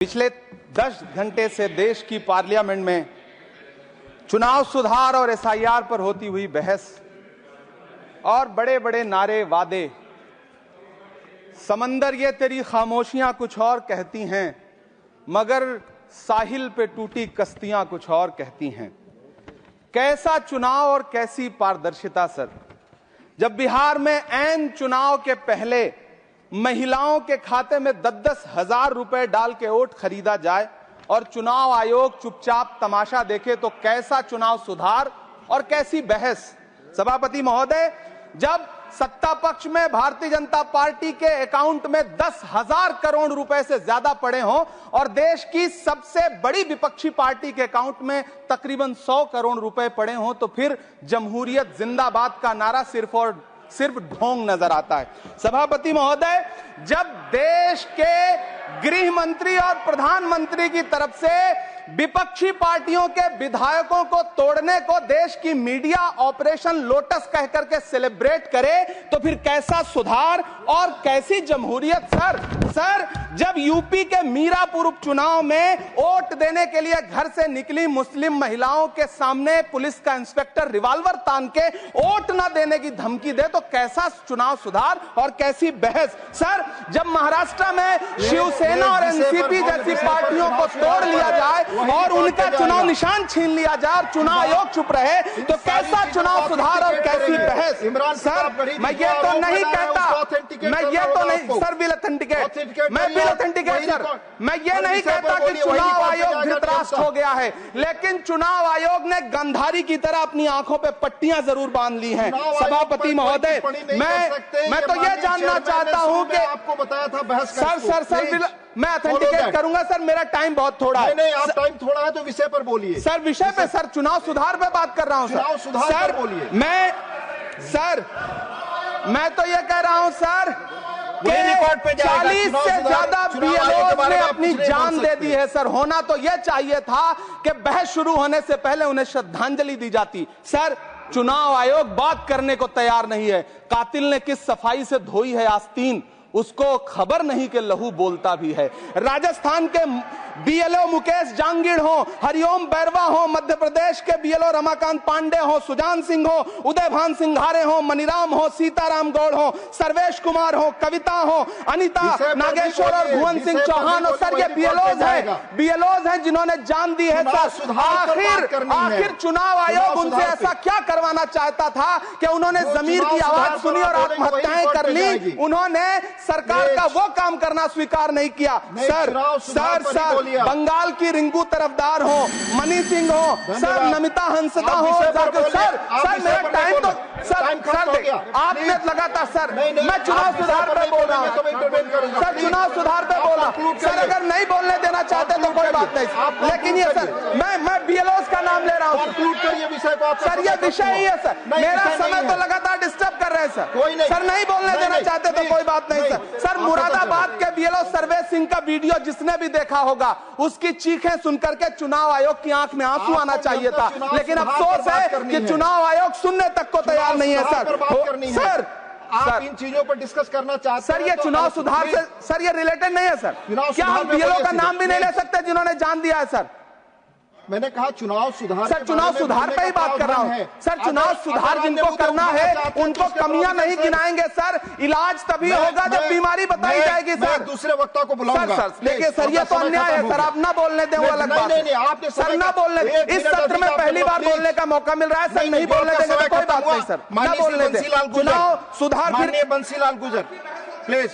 पिछले 10 घंटे से देश की पार्लियामेंट में चुनाव सुधार और एसआईआर पर होती हुई बहस और बड़े बड़े नारे वादे, समंदर ये तेरी खामोशियां कुछ और कहती हैं, मगर साहिल पे टूटी कश्तियां कुछ और कहती हैं। कैसा चुनाव और कैसी पारदर्शिता सर, जब बिहार में ऐन चुनाव के पहले महिलाओं के खाते में 10-10 हजार रुपए डाल के वोट खरीदा जाए और चुनाव आयोग चुपचाप तमाशा देखे, तो कैसा चुनाव सुधार और कैसी बहस। सभापति महोदय, जब सत्ता पक्ष में भारतीय जनता पार्टी के अकाउंट में 10,000 करोड़ रुपए से ज्यादा पड़े हों और देश की सबसे बड़ी विपक्षी पार्टी के अकाउंट में तकरीबन 100 करोड़ रुपए पड़े हों, तो फिर जमहूरियत जिंदाबाद का नारा सिर्फ ढोंग नजर आता है। सभापति महोदय, जब देश के गृह मंत्री और प्रधानमंत्री की तरफ से विपक्षी पार्टियों के विधायकों को तोड़ने को देश की मीडिया ऑपरेशन लोटस कह करके सेलिब्रेट करे, तो फिर कैसा सुधार और कैसी जमहूरियत सर। जब यूपी के मीरापुर उपचुनाव में वोट देने के लिए घर से निकली मुस्लिम महिलाओं के सामने पुलिस का इंस्पेक्टर रिवॉल्वर तान के वोट न देने की धमकी दे, तो कैसा चुनाव सुधार और कैसी बहस। सर, जब महाराष्ट्र में शिवसेना और एनसीपी जैसी पार्टियों को तोड़ लिया जाए और उनका चुनाव निशान छीन लिया जाए और चुनाव आयोग चुप रहे, तो कैसा चुनाव सुधार और कैसी बहस। सर, मैं ये तो नहीं कहता, सर विल ऑथेंटिकेट, मैं विल ऑथेंटिकेट सर, मैं ये नहीं कहता कि चुनाव आयोग धृतराष्ट्र हो गया है, लेकिन चुनाव आयोग ने गंधारी की तरह अपनी आंखों पे पट्टियां जरूर बांध ली हैं। सभापति महोदय, मैं तो ये जानना चाहता हूं कि आपको बताया था बहस सर मैं ऑथेंटिकेट करूंगा सर, मेरा टाइम बहुत थोड़ा है। नहीं, आप टाइम थोड़ा है तो विषय पर बोलिए सर। विषय पे सर, चुनाव सुधार पे बात कर रहा हूं सर। सुधार सर बोलिए। मैं तो ये कह रहा हूं सर, 40 से ज्यादा बीएलओ ने अपनी जान दे दी है सर। होना तो यह चाहिए था कि बहस शुरू होने से पहले उन्हें श्रद्धांजलि दी जाती। सर, चुनाव आयोग बात करने को तैयार नहीं है। कातिल ने किस सफाई से धोई है आस्तीन, उसको खबर नहीं कि लहू बोलता भी है। राजस्थान के बीएलओ मुकेश जांगीड़ हो, हरिओम बैरवा हो, मध्य प्रदेश के बीएलओ रमाकांत पांडे हो, सुजान सिंह हो, उदयभान सिंघारे हो, मनीराम हो, सीताराम गौड़ हो, सर्वेश कुमार हो, कविता हो, अनिता नागेश्वर और भुवन सिंह चौहान हो। सर, ये बीएलओज हैं जिन्होंने जान दी है सर। आखिर चुनाव आयोग उनसे ऐसा क्या करवाना चाहता था कि उन्होंने जमीर की आवाज सुनी और आत्महत्याएं कर ली। उन्होंने सरकार का वो काम करना स्वीकार नहीं किया। सर बंगाल की रिंकू तरफदार हो, मनी सिंह हो, सर नमिता हंसदा हो, सर मेरा टाइम तो सर आपने लगातार सर, मैं चुनाव सुधार पे बोल रहा हूँ सर, चुनाव सुधार पे बोल रहा हूँ सर। अगर नहीं बोलने देना चाहते तो कोई बात नहीं, लेकिन ये सर मैं बीएलओ का नाम ले रहा हूँ सर। ये विषय ही है सर, मेरा समय तो लगातार डिस्टर्ब कर रहे हैं सर। सर नहीं बोलने देना चाहते तो कोई बात नहीं सर। मुरादाबाद के बीएलओ सर्वेश सिंह का वीडियो जिसने भी देखा होगा, उसकी चीखें सुनकर के चुनाव आयोग की आंख में आंसू आना चाहिए था, लेकिन अफसोस है कि चुनाव आयोग सुनने तक को तैयार नहीं है सर। आप इन चीजों पर डिस्कस करना चाहते सर, ये चुनाव सुधार से सर ये रिलेटेड नहीं है सर। क्या हम बीएलओ का नाम भी नहीं ले सकते जिन्होंने जान दिया है सर? मैंने कहा चुनाव सुधार, सर चुनाव सुधार पे ही बात कर रहा हूँ सर। चुनाव सुधार जिनको करना है उनको कमियां नहीं गिनाएंगे सर। इलाज तभी होगा जब बीमारी बताई जाएगी सर। दूसरे वक्ता को बुलाऊंगा सर। देखिए सर, ये तो अन्याय है सर, आप ना बोलने दें, वो अलग बात है सर। ना बोलने, इस सत्र में पहली बार बोलने का मौका मिल रहा है सर, नहीं बोलने देंगे तो कोई बात नहीं सर, ना बोलने दें। चुनाव सुधार, बंसीलाल गुजर प्लीज।